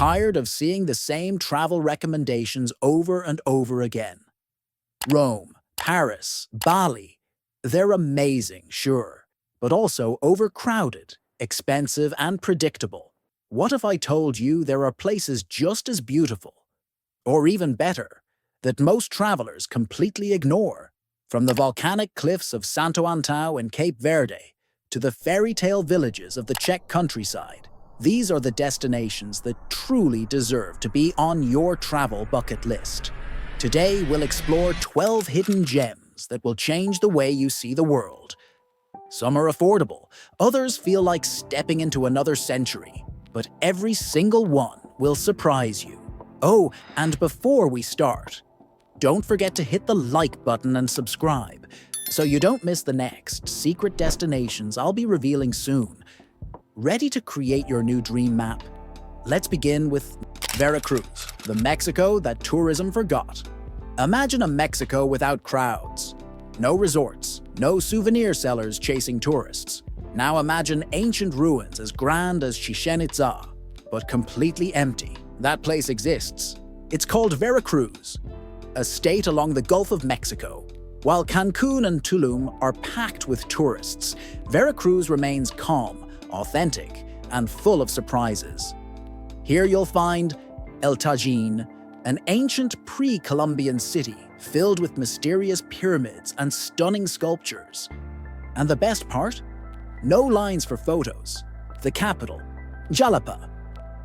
Tired of seeing the same travel recommendations over and over again? Rome, Paris, Bali. They're amazing, sure, but also overcrowded, expensive, and predictable. What if I told you there are places just as beautiful, or even better, that most travelers completely ignore? From the volcanic cliffs of Santo Antão in Cape Verde to the fairy tale villages of the Czech countryside, these are the destinations that truly deserve to be on your travel bucket list. Today, we'll explore 12 hidden gems that will change the way you see the world. Some are affordable, others feel like stepping into another century, but every single one will surprise you. Oh, and before we start, don't forget to hit the like button and subscribe, so you don't miss the next secret destinations I'll be revealing soon. Ready to create your new dream map? Let's begin with Veracruz, the Mexico that tourism forgot. Imagine a Mexico without crowds. No resorts, no souvenir sellers chasing tourists. Now imagine ancient ruins as grand as Chichen Itza, but completely empty. That place exists. It's called Veracruz, a state along the Gulf of Mexico. While Cancun and Tulum are packed with tourists, Veracruz remains calm, authentic, and full of surprises. Here you'll find El Tajín, an ancient pre-Columbian city filled with mysterious pyramids and stunning sculptures. And the best part? No lines for photos. The capital, Jalapa,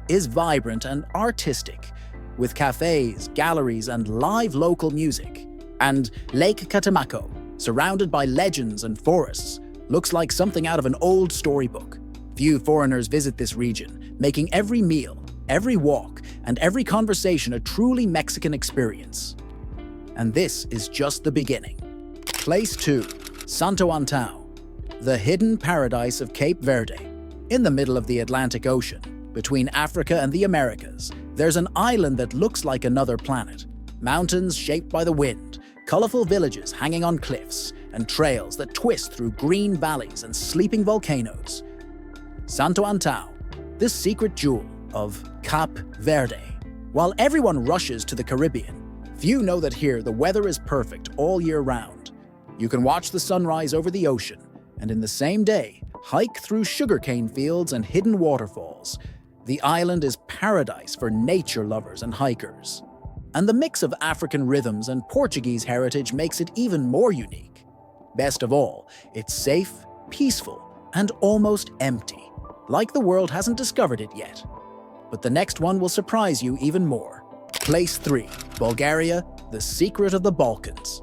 is vibrant and artistic, with cafes, galleries, and live local music. And Lake Catemaco, surrounded by legends and forests, looks like something out of an old storybook. Few foreigners visit this region, making every meal, every walk, and every conversation a truly Mexican experience. And this is just the beginning. Place 2. Santo Antão, the hidden paradise of Cape Verde. In the middle of the Atlantic Ocean, between Africa and the Americas, there's an island that looks like another planet. Mountains shaped by the wind, colorful villages hanging on cliffs, and trails that twist through green valleys and sleeping volcanoes. Santo Antão, this secret jewel of Cape Verde. While everyone rushes to the Caribbean, few know that here the weather is perfect all year round. You can watch the sunrise over the ocean, and in the same day, hike through sugarcane fields and hidden waterfalls. The island is paradise for nature lovers and hikers. And the mix of African rhythms and Portuguese heritage makes it even more unique. Best of all, it's safe, peaceful, and almost empty, like the world hasn't discovered it yet. But the next one will surprise you even more. Place 3. Bulgaria, the secret of the Balkans.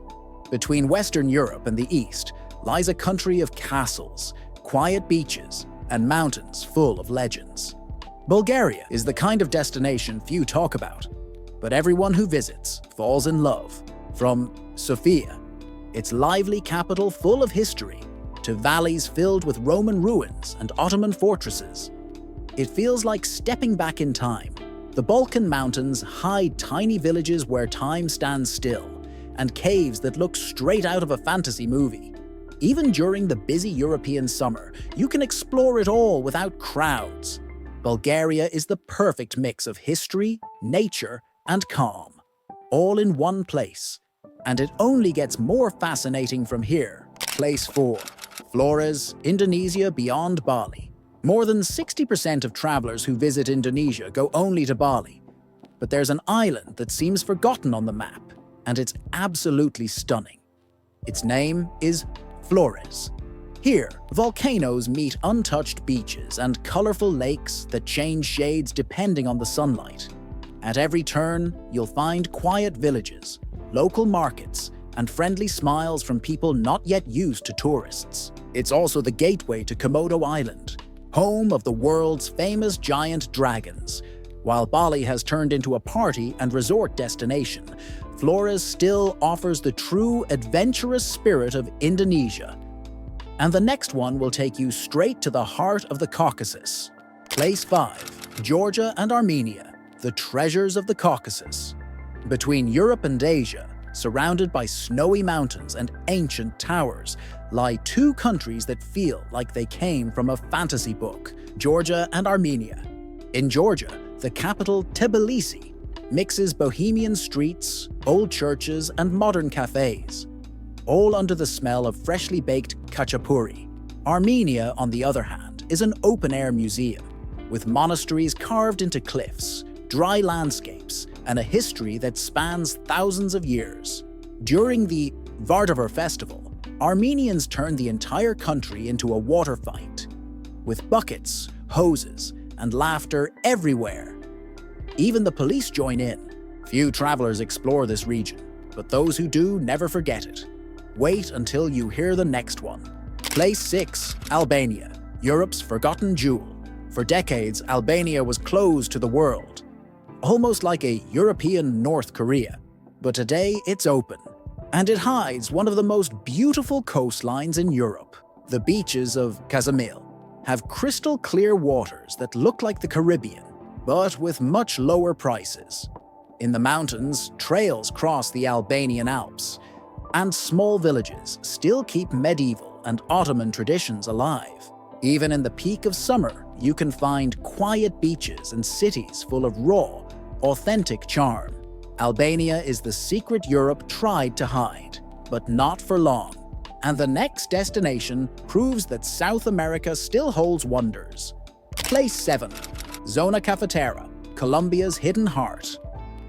Between Western Europe and the East lies a country of castles, quiet beaches, and mountains full of legends. Bulgaria is the kind of destination few talk about, but everyone who visits falls in love. From Sofia, its lively capital full of history, to valleys filled with Roman ruins and Ottoman fortresses. It feels like stepping back in time. The Balkan mountains hide tiny villages where time stands still, and caves that look straight out of a fantasy movie. Even during the busy European summer, you can explore it all without crowds. Bulgaria is the perfect mix of history, nature, and calm, all in one place. And it only gets more fascinating from here. Place 4. Flores, Indonesia beyond Bali. More than 60% of travelers who visit Indonesia go only to Bali. But there's an island that seems forgotten on the map, and it's absolutely stunning. Its name is Flores. Here, volcanoes meet untouched beaches and colorful lakes that change shades depending on the sunlight. At every turn, you'll find quiet villages, local markets, and friendly smiles from people not yet used to tourists. It's also the gateway to Komodo Island, home of the world's famous giant dragons. While Bali has turned into a party and resort destination, Flores still offers the true adventurous spirit of Indonesia. And the next one will take you straight to the heart of the Caucasus. Place 5. Georgia and Armenia, the treasures of the Caucasus. Between Europe and Asia, surrounded by snowy mountains and ancient towers, lie two countries that feel like they came from a fantasy book, Georgia and Armenia. In Georgia, the capital Tbilisi mixes bohemian streets, old churches, and modern cafes, all under the smell of freshly baked khachapuri. Armenia, on the other hand, is an open-air museum, with monasteries carved into cliffs, dry landscapes, and a history that spans thousands of years. During the Vardavar festival, Armenians turn the entire country into a water fight, with buckets, hoses, and laughter everywhere. Even the police join in. Few travelers explore this region, but those who do never forget it. Wait until you hear the next one. Place 6, Albania, Europe's forgotten jewel. For decades, Albania was closed to the world, almost like a European North Korea. But today, it's open, and it hides one of the most beautiful coastlines in Europe. The beaches of Kazamil have crystal clear waters that look like the Caribbean, but with much lower prices. In the mountains, trails cross the Albanian Alps, and small villages still keep medieval and Ottoman traditions alive. Even in the peak of summer, you can find quiet beaches and cities full of raw, authentic charm. Albania is the secret Europe tried to hide, but not for long. And the next destination proves that South America still holds wonders. Place 7, Zona Cafetera, Colombia's hidden heart.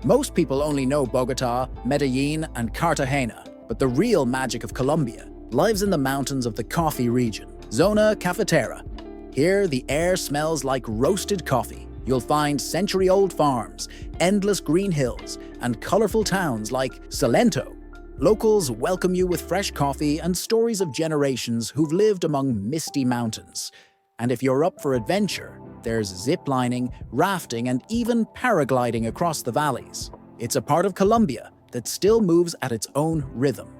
Most people only know Bogota, Medellin, and Cartagena, but the real magic of Colombia lives in the mountains of the coffee region. Zona Cafetera. Here, the air smells like roasted coffee. You'll find century-old farms, endless green hills, and colorful towns like Salento. Locals welcome you with fresh coffee and stories of generations who've lived among misty mountains. And if you're up for adventure, there's zip-lining, rafting, and even paragliding across the valleys. It's a part of Colombia that still moves at its own rhythm.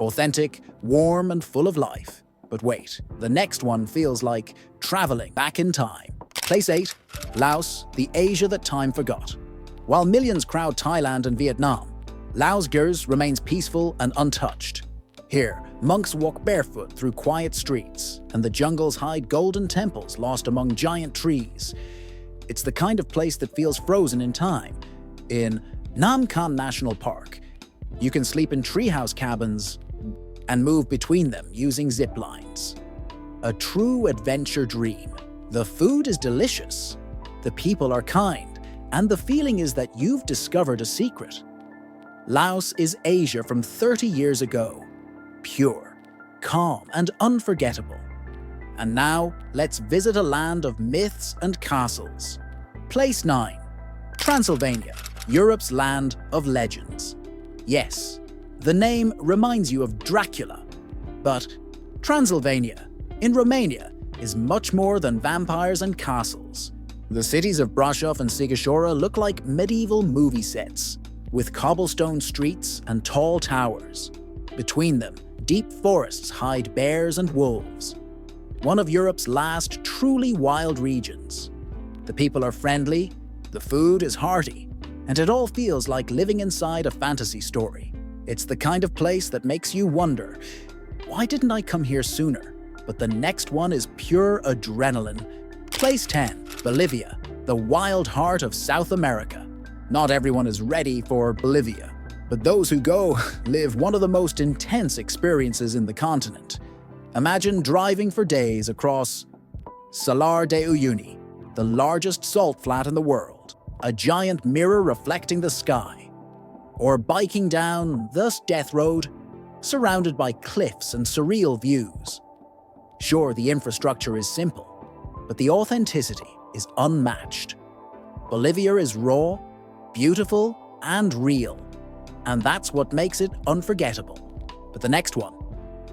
Authentic, warm, and full of life. But wait, the next one feels like traveling back in time. Place 8, Laos, the Asia that time forgot. While millions crowd Thailand and Vietnam, Laos remains peaceful and untouched. Here, monks walk barefoot through quiet streets, and the jungles hide golden temples lost among giant trees. It's the kind of place that feels frozen in time. In Nam Khan National Park, you can sleep in treehouse cabins and move between them using zip lines. A true adventure dream. The food is delicious, the people are kind, and the feeling is that you've discovered a secret. Laos is Asia from 30 years ago. Pure, calm, and unforgettable. And now, let's visit a land of myths and castles. Place 9, Transylvania, Europe's land of legends. Yes, the name reminds you of Dracula, but Transylvania, in Romania, is much more than vampires and castles. The cities of Brașov and Sighișoara look like medieval movie sets, with cobblestone streets and tall towers. Between them, deep forests hide bears and wolves. One of Europe's last truly wild regions. The people are friendly, the food is hearty, and it all feels like living inside a fantasy story. It's the kind of place that makes you wonder, why didn't I come here sooner? But the next one is pure adrenaline. Place 10, Bolivia, the wild heart of South America. Not everyone is ready for Bolivia, but those who go live one of the most intense experiences in the continent. Imagine driving for days across Salar de Uyuni, the largest salt flat in the world, a giant mirror reflecting the sky, or biking down the Death Road, surrounded by cliffs and surreal views. Sure, the infrastructure is simple, but the authenticity is unmatched. Bolivia is raw, beautiful, and real, and that's what makes it unforgettable. But the next one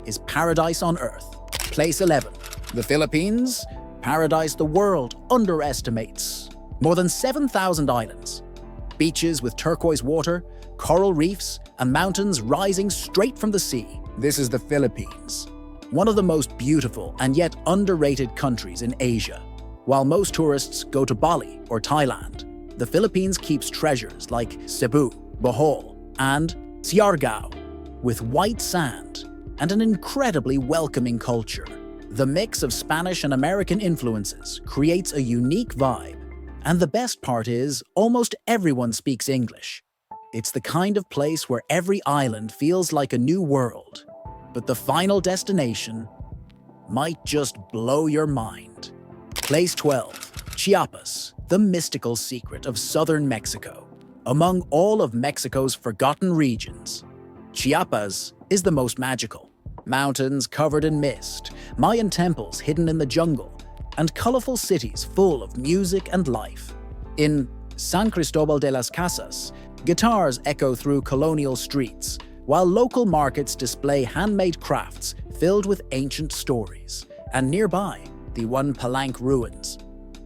is paradise on Earth. Place 11, the Philippines, paradise the world underestimates. More than 7,000 islands, beaches with turquoise water, coral reefs, and mountains rising straight from the sea. This is the Philippines, one of the most beautiful and yet underrated countries in Asia. While most tourists go to Bali or Thailand, the Philippines keeps treasures like Cebu, Bohol, and Siargao, with white sand and an incredibly welcoming culture. The mix of Spanish and American influences creates a unique vibe, And the best part is, almost everyone speaks English. It's the kind of place where every island feels like a new world. But the final destination might just blow your mind. Place 12, Chiapas, the mystical secret of southern Mexico. Among all of Mexico's forgotten regions, Chiapas is the most magical. Mountains covered in mist, Mayan temples hidden in the jungle, and colorful cities full of music and life. In San Cristobal de las Casas, guitars echo through colonial streets, while local markets display handmade crafts filled with ancient stories. And nearby, the One Palenque ruins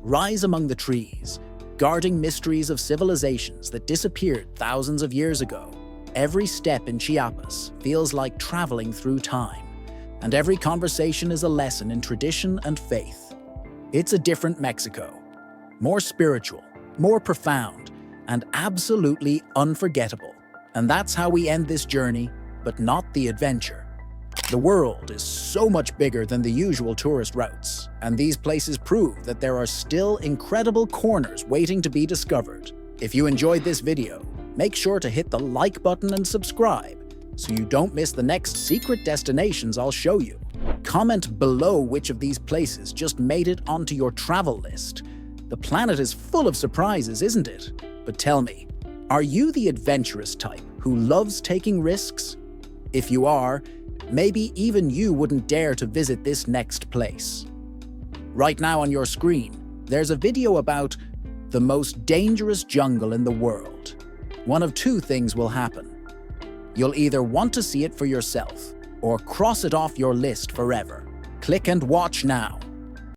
rise among the trees, guarding mysteries of civilizations that disappeared thousands of years ago. Every step in Chiapas feels like traveling through time, and every conversation is a lesson in tradition and faith. It's a different Mexico, more spiritual, more profound, and absolutely unforgettable. And that's how we end this journey, but not the adventure. The world is so much bigger than the usual tourist routes, and these places prove that there are still incredible corners waiting to be discovered. If you enjoyed this video, make sure to hit the like button and subscribe so you don't miss the next secret destinations I'll show you. Comment below which of these places just made it onto your travel list. The planet is full of surprises, isn't it? But tell me, are you the adventurous type who loves taking risks? If you are, maybe even you wouldn't dare to visit this next place. Right now on your screen, there's a video about the most dangerous jungle in the world. One of two things will happen. You'll either want to see it for yourself or cross it off your list forever. Click and watch now.